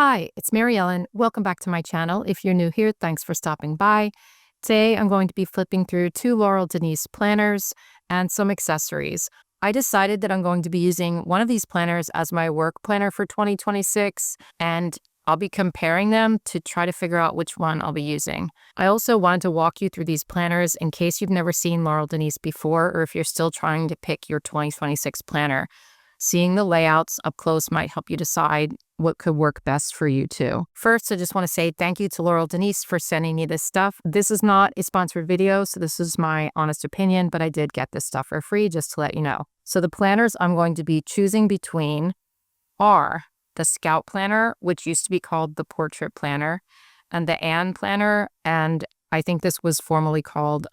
Hi, it's Mary Ellen. Welcome back to my channel. If you're new here, thanks for stopping by. Today, I'm going to be flipping through two Laurel Denise planners and some accessories. I decided that I'm going to be using one of these planners as my work planner for 2026, and I'll be comparing them to try to figure out which one I'll be using. I also wanted to walk you through these planners in case you've never seen Laurel Denise before, or if you're still trying to pick your 2026 planner. Seeing the layouts up close might help you decide what could work best for you too. First, I just want to say thank you to Laurel Denise for sending me this stuff. This is not a sponsored video, so this is my honest opinion, but I did get this stuff for free, just to let you know. So the planners I'm going to be choosing between are the Scout Planner, which used to be called the Portrait Planner, and the Ann Planner, and I think this was formerly called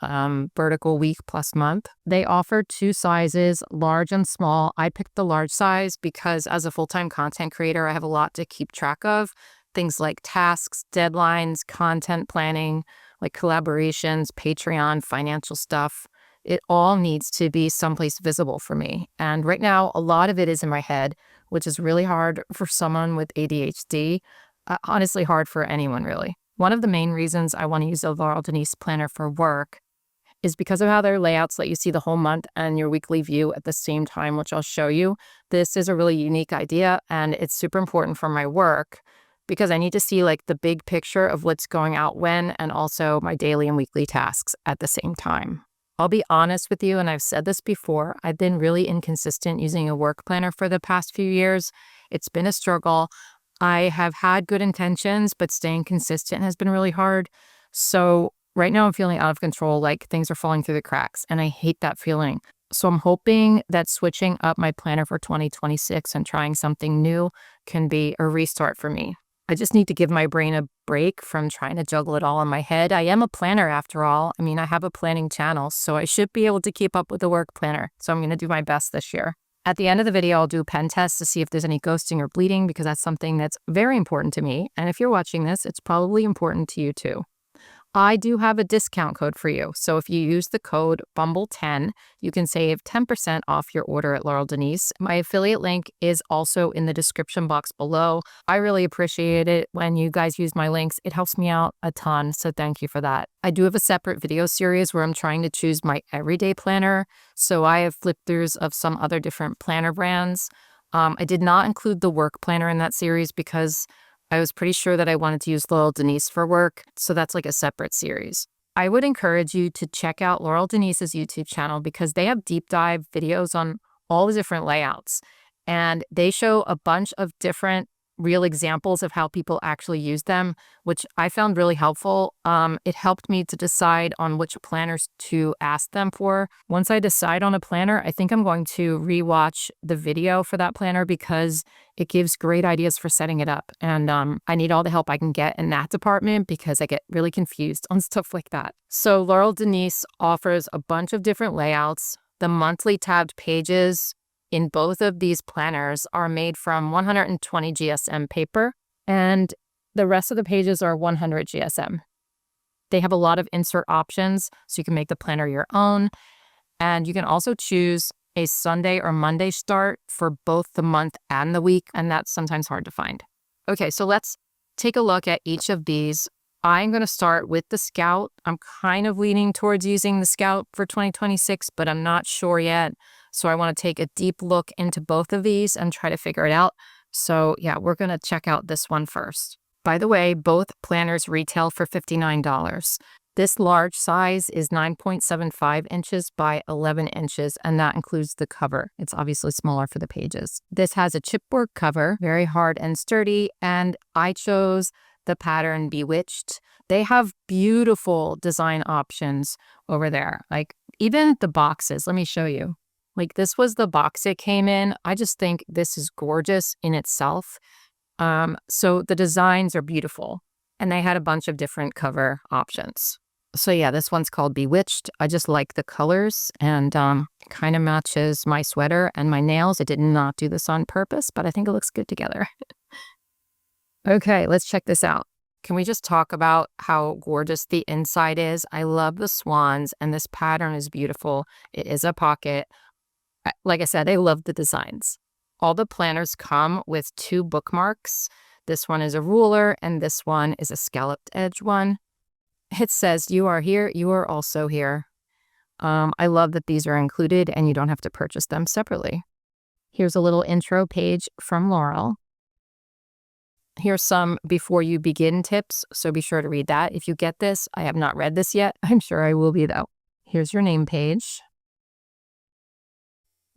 Vertical Week Plus Month. They offer two sizes, large and small. I picked the large size because as a full-time content creator, I have a lot to keep track of. Things like tasks, deadlines, content planning, like collaborations, Patreon, financial stuff. It all needs to be someplace visible for me. And right now, a lot of it is in my head, which is really hard for someone with ADHD. Honestly, hard for anyone, really. One of the main reasons I want to use the Laurel Denise planner for work is because of how their layouts let you see the whole month and your weekly view at the same time, which I'll show you. This is a really unique idea, and it's super important for my work because I need to see like the big picture of what's going out when, and also my daily and weekly tasks at the same time. I'll be honest with you, and I've said this before, I've been really inconsistent using a work planner for the past few years. It's been a struggle. I have had good intentions, but staying consistent has been really hard. So right now I'm feeling out of control, like things are falling through the cracks, and I hate that feeling. So I'm hoping that switching up my planner for 2026 and trying something new can be a restart for me. I just need to give my brain a break from trying to juggle it all in my head. I am a planner after all. I mean, I have a planning channel, so I should be able to keep up with the work planner. So I'm going to do my best this year. At the end of the video, I'll do a pen test to see if there's any ghosting or bleeding, because that's something that's very important to me. And if you're watching this, it's probably important to you too. I do have a discount code for you. So if you use the code BUMBLE10, you can save 10% off your order at Laurel Denise. My affiliate link is also in the description box below. I really appreciate it when you guys use my links. It helps me out a ton, so thank you for that. I do have a separate video series where I'm trying to choose my everyday planner. So I have flip-throughs of some other different planner brands. I did not include the work planner in that series because I was pretty sure that I wanted to use Laurel Denise for work, so that's like a separate series. I would encourage you to check out Laurel Denise's YouTube channel because they have deep dive videos on all the different layouts, and they show a bunch of different real examples of how people actually use them, which I found really helpful. It helped me to decide on which planners to ask them for. Once I decide on a planner, I think I'm going to rewatch the video for that planner because it gives great ideas for setting it up. And I need all the help I can get in that department because I get really confused on stuff like that. So Laurel Denise offers a bunch of different layouts. The monthly tabbed pages in both of these planners are made from 120 GSM paper, and the rest of the pages are 100 GSM. They have a lot of insert options, so you can make the planner your own, and you can also choose a Sunday or Monday start for both the month and the week, and that's sometimes hard to find. Okay, so let's take a look at each of these. I'm going to start with the Scout. I'm kind of leaning towards using the Scout for 2026, but I'm not sure yet. So I want to take a deep look into both of these and try to figure it out. So yeah, we're going to check out this one first. By the way, both planners retail for $59. This large size is 9.75 inches by 11 inches, and that includes the cover. It's obviously smaller for the pages. This has a chipboard cover, very hard and sturdy, and I chose the pattern Bewitched. They have beautiful design options over there. Like even the boxes, let me show you. Like this was the box it came in. I just think this is gorgeous in itself. So the designs are beautiful, and they had a bunch of different cover options. So yeah, this one's called Bewitched. I just like the colors, and it kind of matches my sweater and my nails. I did not do this on purpose, but I think it looks good together. Okay, let's check this out. Can we just talk about how gorgeous the inside is? I love the swans, and this pattern is beautiful. It is a pocket. Like I said, I love the designs. All the planners come with 2 bookmarks. This one is a ruler, and this one is a scalloped edge one. It says, you are here, you are also here. I love that these are included and you don't have to purchase them separately. Here's a little intro page from Laurel. Here's some before you begin tips, so be sure to read that. If you get this, I have not read this yet. I'm sure I will be though. Here's your name page.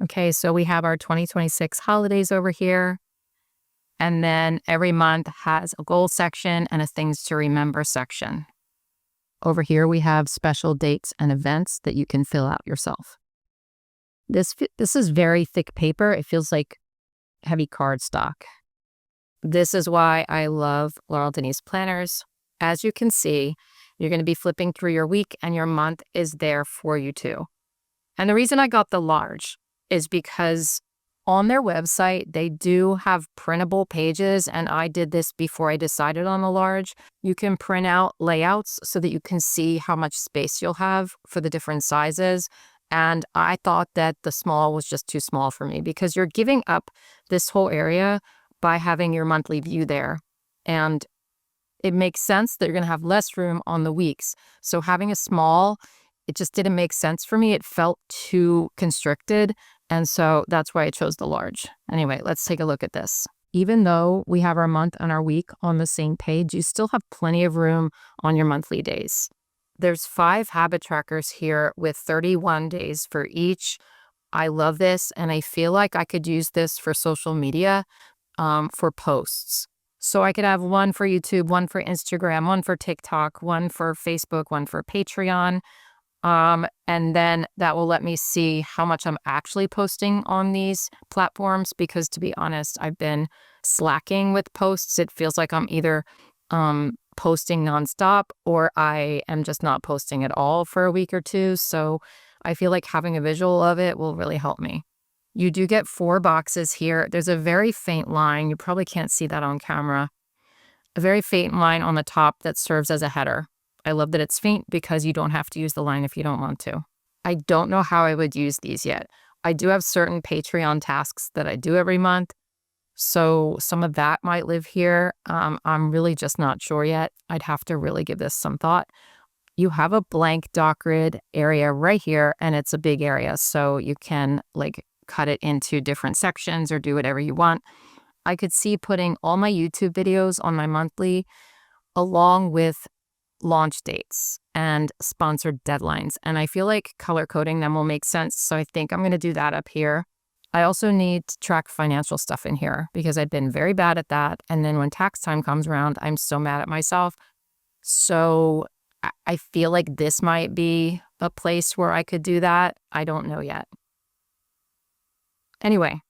Okay, so we have our 2026 holidays over here. And then every month has a goal section and a things to remember section. Over here we have special dates and events that you can fill out yourself. This is very thick paper. It feels like heavy cardstock. This is why I love Laurel Denise planners. As you can see, you're going to be flipping through your week and your month is there for you too. And the reason I got the large is because on their website, they do have printable pages, and I did this before I decided on the large. You can print out layouts so that you can see how much space you'll have for the different sizes. And I thought that the small was just too small for me because you're giving up this whole area by having your monthly view there. And it makes sense that you're going to have less room on the weeks. So having a small, it just didn't make sense for me. It felt too constricted. And so that's why I chose the large. Anyway, let's take a look at this. Even though we have our month and our week on the same page, you still have plenty of room on your monthly days. There's 5 habit trackers here with 31 days for each. I love this, and I feel like I could use this for social media for posts. So I could have one for YouTube, one for Instagram, one for TikTok, one for Facebook, one for Patreon. And then that will let me see how much I'm actually posting on these platforms, because to be honest, I've been slacking with posts. It feels like I'm either posting nonstop or I am just not posting at all for a week or two. So I feel like having a visual of it will really help me. You do get 4 boxes here. There's a very faint line. You probably can't see that on camera. A very faint line on the top that serves as a header. I love that it's faint because you don't have to use the line if you don't want to. I don't know how I would use these yet. I do have certain Patreon tasks that I do every month, so some of that might live here. I'm really just not sure yet. I'd have to really give this some thought. You have a blank doc grid area right here, and it's a big area, so you can like cut it into different sections or do whatever you want. I could see putting all my YouTube videos on my monthly along with launch dates and sponsored deadlines. And I feel like color coding them will make sense. So I think I'm going to do that up here. I also need to track financial stuff in here because I've been very bad at that. And then when tax time comes around, I'm so mad at myself. So I feel like this might be a place where I could do that. I don't know yet. Anyway,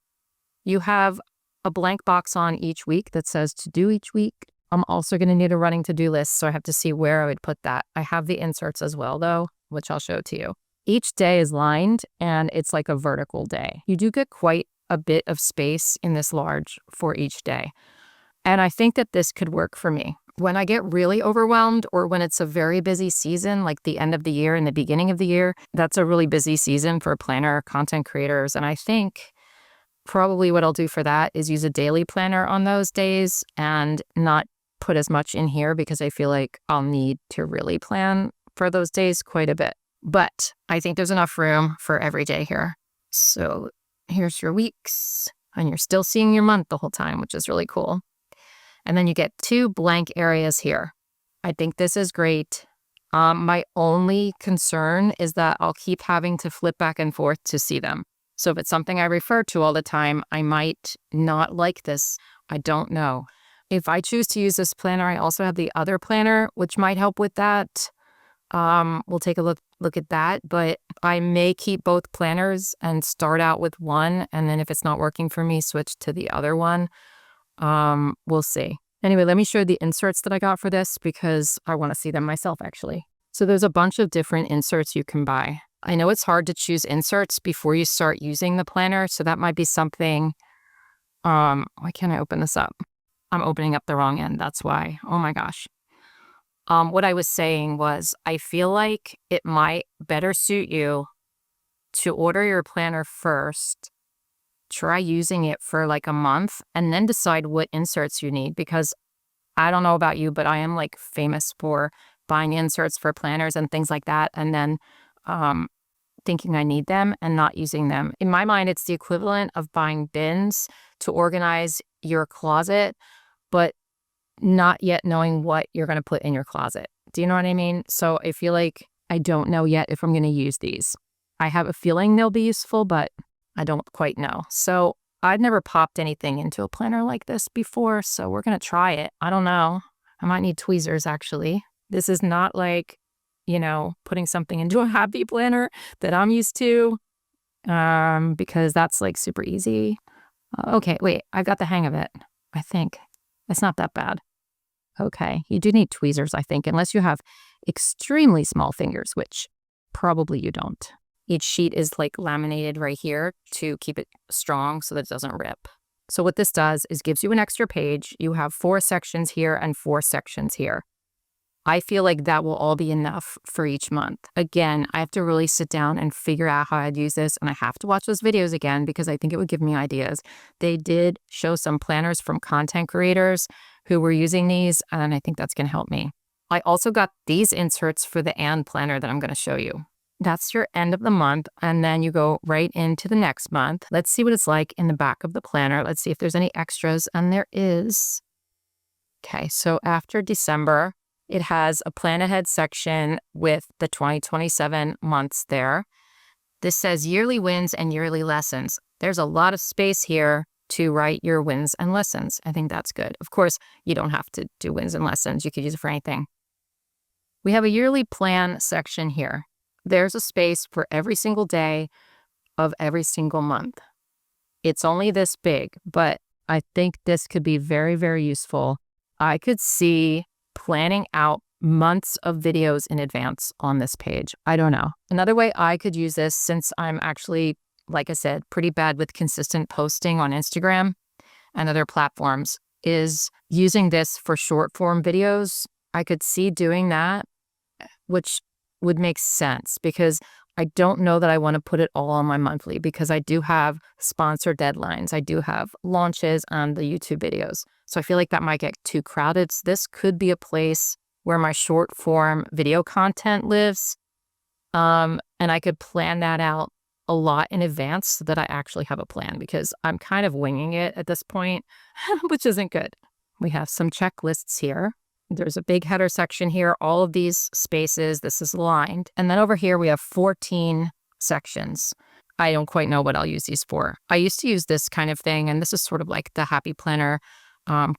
you have a blank box on each week that says to do each week. I'm also going to need a running to-do list, so I have to see where I would put that. I have the inserts as well, though, which I'll show to you. Each day is lined, and it's like a vertical day. You do get quite a bit of space in this large for each day. And I think that this could work for me. When I get really overwhelmed or when it's a very busy season, like the end of the year and the beginning of the year, that's a really busy season for planner content creators. And I think probably what I'll do for that is use a daily planner on those days and not put as much in here because I feel like I'll need to really plan for those days quite a bit. But I think there's enough room for every day here. So here's your weeks, and you're still seeing your month the whole time, which is really cool. And then you get 2 blank areas here. I think this is great. My only concern is that I'll keep having to flip back and forth to see them. So if it's something I refer to all the time, I might not like this. I don't know. If I choose to use this planner, I also have the other planner, which might help with that. We'll take a look at that, but I may keep both planners and start out with one, and then if it's not working for me, switch to the other one. We'll see. Anyway, let me show you the inserts that I got for this because I want to see them myself, actually. So there's a bunch of different inserts you can buy. I know it's hard to choose inserts before you start using the planner, so that might be something. Why can't I open this up? I'm opening up the wrong end. That's why. Oh my gosh. What I was saying was I feel like it might better suit you to order your planner first, try using it for like a month, and then decide what inserts you need, because I don't know about you, but I am like famous for buying inserts for planners and things like that, and then thinking I need them and not using them. In my mind, it's the equivalent of buying bins to organize your closet, but not yet knowing what you're going to put in your closet. Do you know what I mean? So I feel like I don't know yet if I'm going to use these. I have a feeling they'll be useful, but I don't quite know. So I'd never popped anything into a planner like this before, so we're going to try it. I don't know. I might need tweezers, actually. This is not like, you know, putting something into a happy planner that I'm used to, because that's like super easy. Okay, wait, I got the hang of it, I think. It's not that bad. Okay, you do need tweezers, I think, unless you have extremely small fingers, which probably you don't. Each sheet is like laminated right here to keep it strong so that it doesn't rip. So what this does is gives you an extra page. You have 4 sections here and 4 sections here. I feel like that will all be enough for each month. Again, I have to really sit down and figure out how I'd use this, and I have to watch those videos again because I think it would give me ideas. They did show some planners from content creators who were using these, and I think that's going to help me. I also got these inserts for the &, planner that I'm going to show you. That's your end of the month, and then you go right into the next month. Let's see what it's like in the back of the planner. Let's see if there's any extras, and there is. Okay, so after December, it has a plan ahead section with the 2027 months there. This says yearly wins and yearly lessons. There's a lot of space here to write your wins and lessons. I think that's good. Of course, you don't have to do wins and lessons. You could use it for anything. We have a yearly plan section here. There's a space for every single day of every single month. It's only this big, but I think this could be very, very useful. I could see planning out months of videos in advance on this page. I don't know. Another way I could use this, since I'm actually, like I said, pretty bad with consistent posting on Instagram and other platforms, is using this for short form videos. I could see doing that, which would make sense because I don't know that I want to put it all on my monthly because I do have sponsor deadlines. I do have launches on the YouTube videos. So I feel like that might get too crowded. So this could be a place where my short form video content lives. And I could plan that out a lot in advance so that I actually have a plan because I'm kind of winging it at this point, which isn't good. We have some checklists here. There's a big header section here, all of these spaces, this is lined. And then over here we have 14 sections. I don't quite know what I'll use these for. I used to use this kind of thing, and this is sort of like the Happy Planner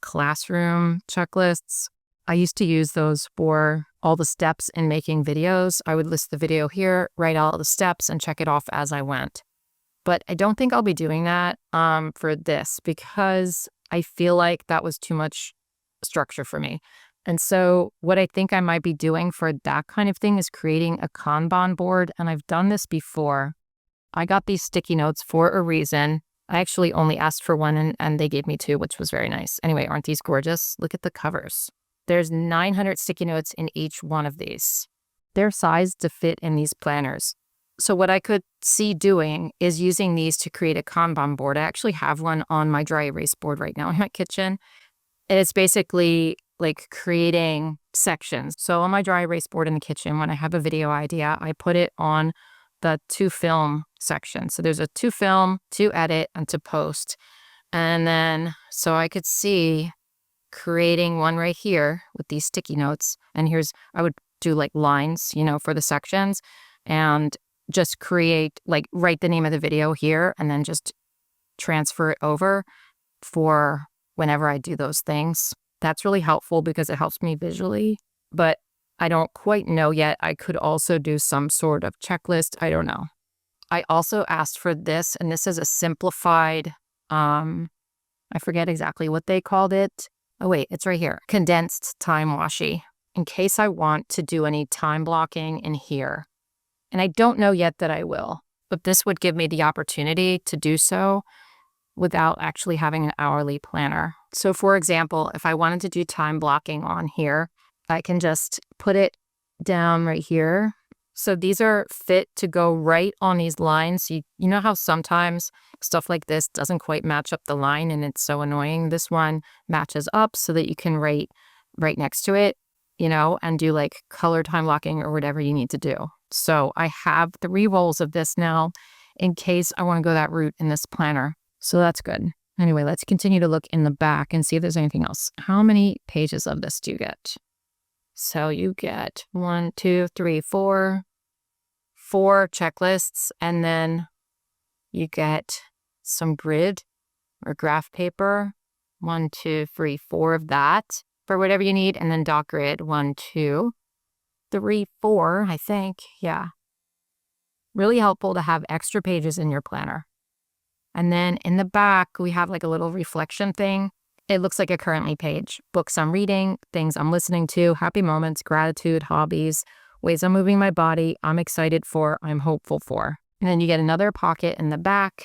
classroom checklists. I used to use those for all the steps in making videos. I would list the video here, write all the steps, and check it off as I went. But I don't think I'll be doing that for this because I feel like that was too much structure for me. And so what I think I might be doing for that kind of thing is creating a Kanban board. And I've done this before. I got these sticky notes for a reason. I actually only asked for one and they gave me 2, which was very nice. Anyway, aren't these gorgeous? Look at the covers. There's 900 sticky notes in each one of these. They're sized to fit in these planners. So what I could see doing is using these to create a Kanban board. I actually have one on my dry erase board right now in my kitchen. And it's basically like creating sections. So on my dry erase board in the kitchen, when I have a video idea, I put it on the to film section. So there's a to film, to edit, and to post. And then, so I could see creating one right here with these sticky notes. And here's, I would do like lines, you know, for the sections and just create, like write the name of the video here and then just transfer it over for whenever I do those things. That's really helpful because it helps me visually, but I don't quite know yet. I could also do some sort of checklist. I don't know. I also asked for this, and this is a simplified, I forget exactly what they called it. Oh wait, it's right here. Condensed time washi, in case I want to do any time blocking in here. And I don't know yet that I will, but this would give me the opportunity to do so without actually having an hourly planner. So for example, if I wanted to do time blocking on here, I can just put it down right here. So these are fit to go right on these lines. You know how sometimes stuff like this doesn't quite match up the line and it's so annoying. This one matches up so that you can write right next to it, you know, and do like color time blocking or whatever you need to do. So I have 3 rolls of this now in case I want to go that route in this planner. So that's good. Anyway, let's continue to look in the back and see if there's anything else. How many pages of this do you get? So you get 1, 2, 3, 4 checklists, and then you get some grid or graph paper. 1, 2, 3, 4 of that for whatever you need, and then dot grid. 1, 2, 3, 4, I think. Yeah. Really helpful to have extra pages in your planner. And then in the back, we have like a little reflection thing. It looks like a currently page. Books I'm reading, things I'm listening to, happy moments, gratitude, hobbies, ways I'm moving my body, I'm excited for, I'm hopeful for. And then you get another pocket in the back.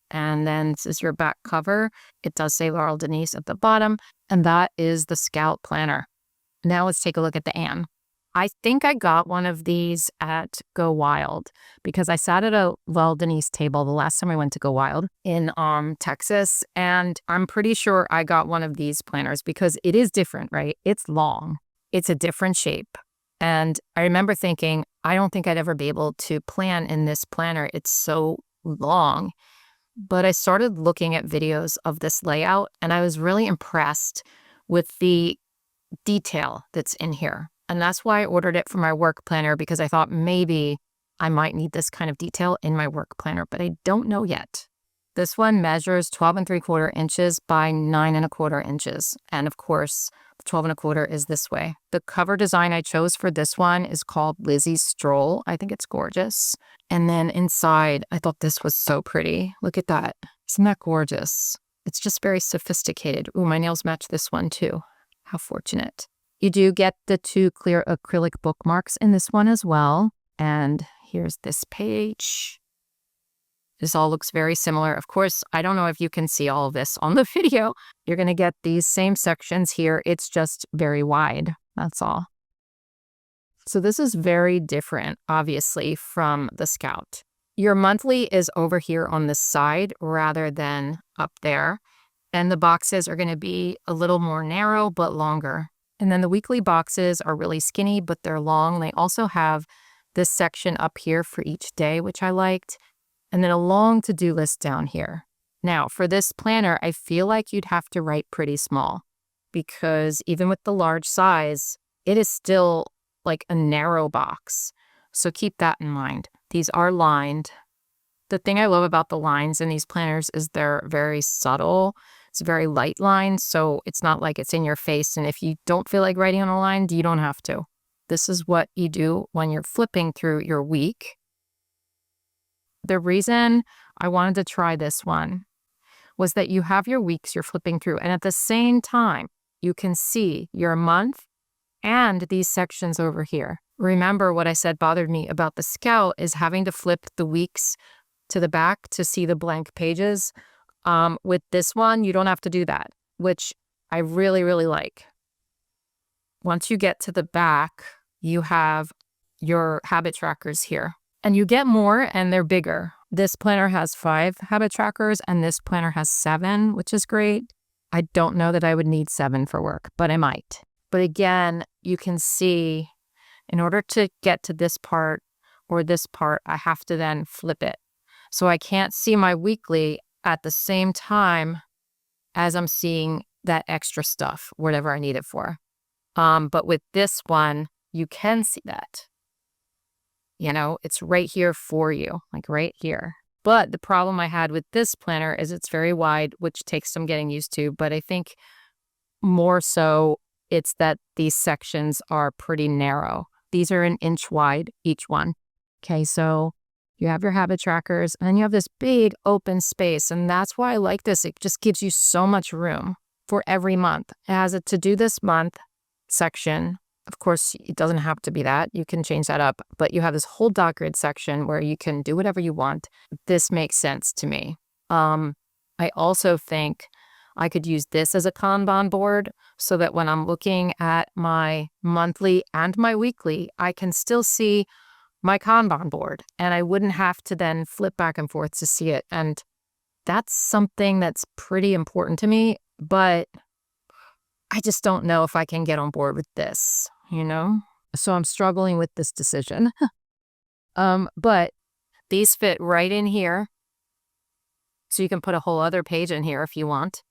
And then this is your back cover. It does say Laurel Denise at the bottom. And that is the Scout Planner. Now let's take a look at the Anne. I think I got one of these at Go Wild because I sat at a Laurel Denise table the last time I went to Go Wild in Texas. And I'm pretty sure I got one of these planners because it is different, right? It's long. It's a different shape. And I remember thinking, I don't think I'd ever be able to plan in this planner. It's so long. But I started looking at videos of this layout and I was really impressed with the detail that's in here. And that's why I ordered it for my work planner, because I thought maybe I might need this kind of detail in my work planner, but I don't know yet. This one measures 12 3/4 inches by 9 1/4 inches. And of course, 12 1/4 is this way. The cover design I chose for this one is called Lizzie's Stroll. I think it's gorgeous. And then inside, I thought this was so pretty. Look at that. Isn't that gorgeous? It's just very sophisticated. Ooh, my nails match this one too. How fortunate. You do get the 2 clear acrylic bookmarks in this one as well. And here's this page. This all looks very similar. Of course, I don't know if you can see all of this on the video. You're going to get these same sections here. It's just very wide. That's all. So this is very different, obviously, from the Scout. Your monthly is over here on the side rather than up there. And the boxes are going to be a little more narrow but longer. And then the weekly boxes are really skinny, but they're long. They also have this section up here for each day, which I liked. And then a long to-do list down here. Now, for this planner, I feel like you'd have to write pretty small because even with the large size, it is still like a narrow box. So keep that in mind. These are lined. The thing I love about the lines in these planners is they're very subtle. It's very light lines, so it's not like it's in your face. And if you don't feel like writing on a line, you don't have to. This is what you do when you're flipping through your week. The reason I wanted to try this one was that you have your weeks you're flipping through, and at the same time, you can see your month and these sections over here. Remember what I said bothered me about the Scout is having to flip the weeks to the back to see the blank pages. With this one, you don't have to do that, which I really, really like. Once you get to the back, you have your habit trackers here. And you get more and they're bigger. This planner has 5 habit trackers and this planner has 7, which is great. I don't know that I would need 7 for work, but I might. But again, you can see in order to get to this part or this part, I have to then flip it. So I can't see my weekly at the same time as I'm seeing that extra stuff, whatever I need it for. But with this one, you can see that. You know, it's right here for you, like right here. But the problem I had with this planner is it's very wide, which takes some getting used to. But I think more so it's that these sections are pretty narrow. These are 1 inch wide, each one. Okay, so you have your habit trackers and then you have this big open space. And that's why I like this. It just gives you so much room for every month. It has a to do this month section. Of course, it doesn't have to be that. You can change that up. But you have this whole dot grid section where you can do whatever you want. This makes sense to me. I also think I could use this as a Kanban board so that when I'm looking at my monthly and my weekly, I can still see my Kanban board and I wouldn't have to then flip back and forth to see it. And That's something that's pretty important to me, but I just don't know if I can get on board with this, you know? So I'm struggling with this decision. But these fit right in here. So you can put a whole other page in here if you want,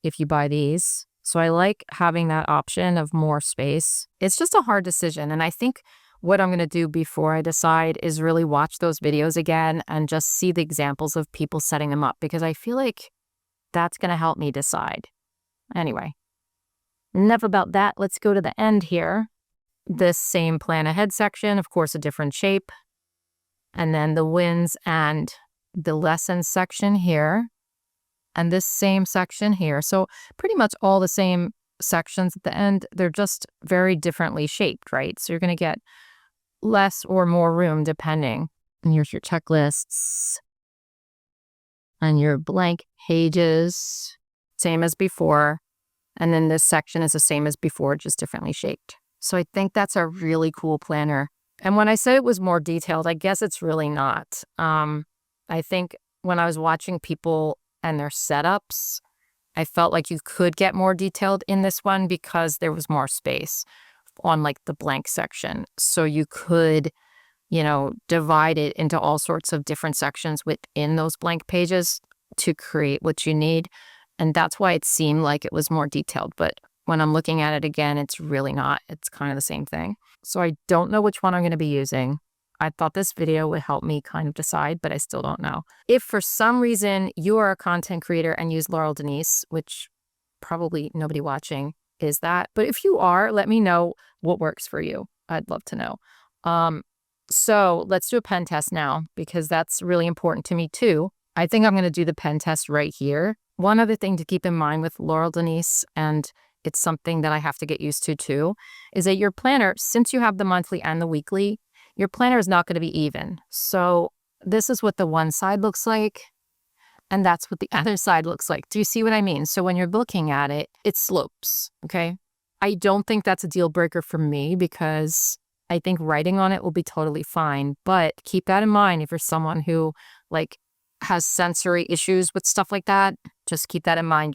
if you buy these. So I like having that option of more space. It's just a hard decision. And I think what I'm going to do before I decide is really watch those videos again and just see the examples of people setting them up, because I feel like that's going to help me decide. Anyway, enough about that. Let's go to the end here. This same plan ahead section, of course, a different shape. And then the wins and the lessons section here. And this same section here. So pretty much all the same sections at the end. They're just very differently shaped, right? So you're going to get less or more room depending. And here's your checklists. And your blank pages. Same as before. And then this section is the same as before, just differently shaped. So I think that's a really cool planner. And when I said it was more detailed, I guess it's really not. I think when I was watching people and their setups, I felt like you could get more detailed in this one because there was more space on like the blank section. So you could, you know, divide it into all sorts of different sections within those blank pages to create what you need. And that's why it seemed like it was more detailed. But when I'm looking at it again, it's really not. It's kind of the same thing. So I don't know which one I'm going to be using. I thought this video would help me kind of decide, but I still don't know. If for some reason you are a content creator and use Laurel Denise, which probably nobody watching is that, but if you are, let me know what works for you. I'd love to know. So let's do a pen test now, because that's really important to me too. I think I'm going to do the pen test right here. One other thing to keep in mind with Laurel Denise, and it's something that I have to get used to too, is that your planner, since you have the monthly and the weekly, your planner is not going to be even. So this is what the one side looks like, and that's what the other side looks like. Do you see what I mean? So when you're looking at it, it slopes, okay? I don't think that's a deal breaker for me, because I think writing on it will be totally fine. But keep that in mind if you're someone who like has sensory issues with stuff like that. Just keep that in mind.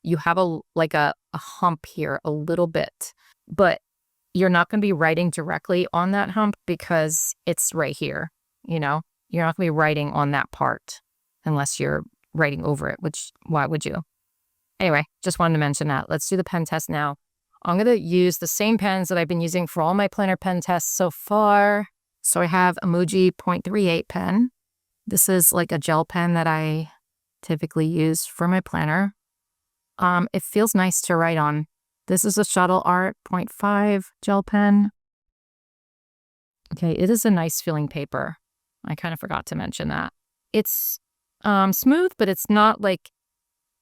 You have a hump here a little bit, but you're not going to be writing directly on that hump because it's right here. You know, you're not going to be writing on that part unless you're writing over it, which why would you? Anyway, just wanted to mention that. Let's do the pen test now. I'm going to use the same pens that I've been using for all my planner pen tests so far. So I have 𝘠𝘬𝘯𝑥 0.38 pen. This is like a gel pen that I typically use for my planner. It feels nice to write on. This is a Shuttle Art 0.5 gel pen. Okay, it is a nice feeling paper. I kind of forgot to mention that. It's smooth, but it's not like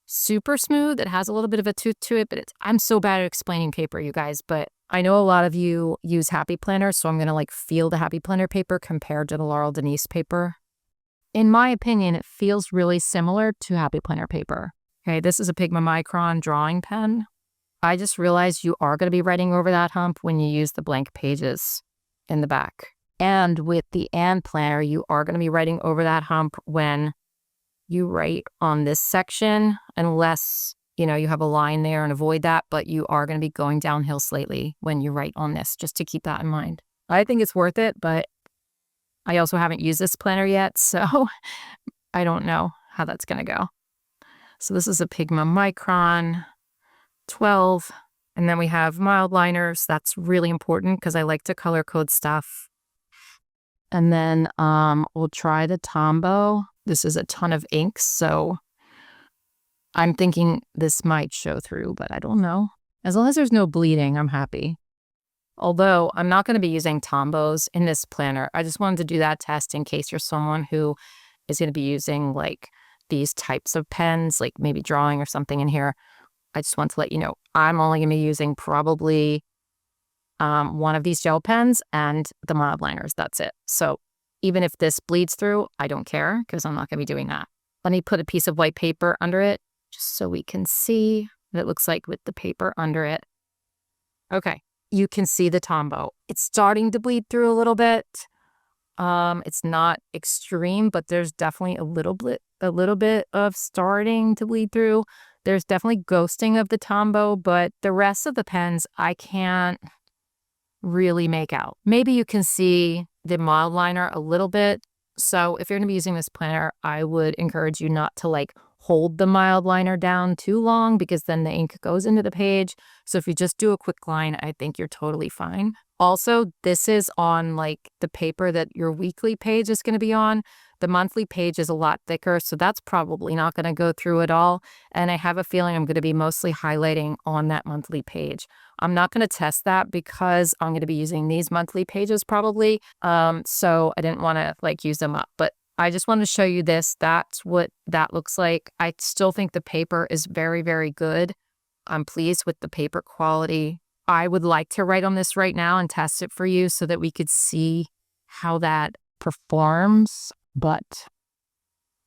super smooth. It has a little bit of a tooth to it, but I'm so bad at explaining paper, you guys. But I know a lot of you use Happy Planner, so I'm going to like feel the Happy Planner paper compared to the Laurel Denise paper. In my opinion, it feels really similar to Happy Planner paper. Okay, this is a 𝘏𝘗 Micron drawing pen. I just realized you are going to be writing over that hump when you use the blank pages in the back. And with the and planner, you are going to be writing over that hump when you write on this section, unless, you know, you have a line there and avoid that, but you are going to be going downhill slightly when you write on this, just to keep that in mind. I think it's worth it, but I also haven't used this planner yet, so I don't know how that's going to go. So this is a 𝘏𝘗 Micron 12, and then we have mild liners. That's really important because I like to color code stuff. And then we'll try the Tombow. This is a ton of inks, so I'm thinking this might show through, but I don't know. As long as there's no bleeding, I'm happy. Although I'm not going to be using Tombows in this planner. I just wanted to do that test in case you're someone who is going to be using like these types of pens, like maybe drawing or something in here. I just want to let you know, I'm only going to be using probably one of these gel pens and the mild liners. That's it. So even if this bleeds through, I don't care because I'm not going to be doing that. Let me put a piece of white paper under it just so we can see what it looks like with the paper under it. Okay, you can see the Tombow. It's starting to bleed through a little bit. It's not extreme, but there's definitely a little bit a little bit of starting to bleed through. There's definitely ghosting of the Tombow, but the rest of the pens I can't really make out. Maybe you can see the mild liner a little bit. So if you're going to be using this planner, I would encourage you not to like hold the mild liner down too long, because then the ink goes into the page. So if you just do a quick line, I think you're totally fine. Also, this is on like the paper that your weekly page is going to be on. The monthly page is a lot thicker, so that's probably not going to go through at all. And I have a feeling I'm going to be mostly highlighting on that monthly page. I'm not going to test that because I'm going to be using these monthly pages probably. So I didn't want to like use them up, but I just wanted to show you this. That's what that looks like. I still think the paper is very, very good. I'm pleased with the paper quality. I would like to write on this right now and test it for you so that we could see how that performs, but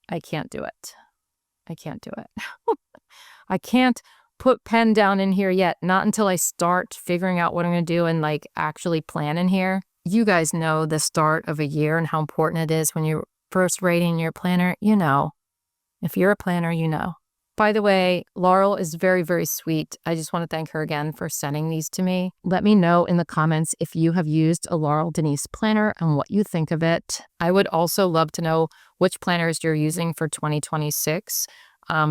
I can't do it. I can't do it. I can't put pen down in here yet, not until I start figuring out what I'm going to do and like actually plan in here. You guys know the start of a year and how important it is when you're first writing your planner. You know, if you're a planner, you know. By the way, Laurel is very, very sweet. I just want to thank her again for sending these to me. Let me know in the comments if you have used a Laurel Denise planner and what you think of it. I would also love to know which planners you're using for 2026,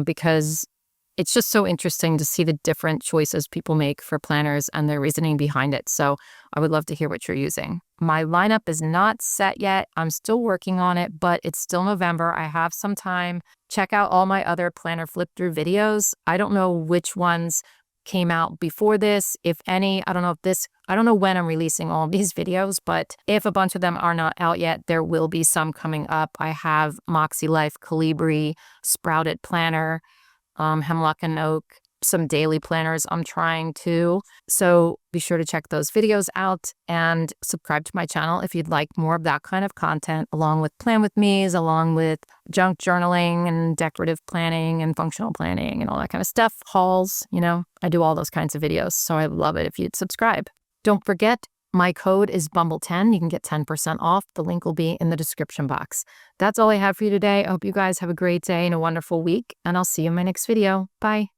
because it's just so interesting to see the different choices people make for planners and their reasoning behind it. So I would love to hear what you're using. My lineup is not set yet. I'm still working on it, but it's still November. I have some time. Check out all my other planner flip through videos. I don't know which ones came out before this, if any. I don't know when I'm releasing all of these videos, but if a bunch of them are not out yet, there will be some coming up. I have Moxie Life Calibri, Sprouted Planner, Hemlock and Oak, some daily planners I'm trying to. So be sure to check those videos out and subscribe to my channel if you'd like more of that kind of content, along with Plan With Me's, along with junk journaling and decorative planning and functional planning and all that kind of stuff. Hauls, you know, I do all those kinds of videos. So I love it if you'd subscribe. Don't forget, my code is Bumble10. You can get 10% off. The link will be in the description box. That's all I have for you today. I hope you guys have a great day and a wonderful week, and I'll see you in my next video. Bye.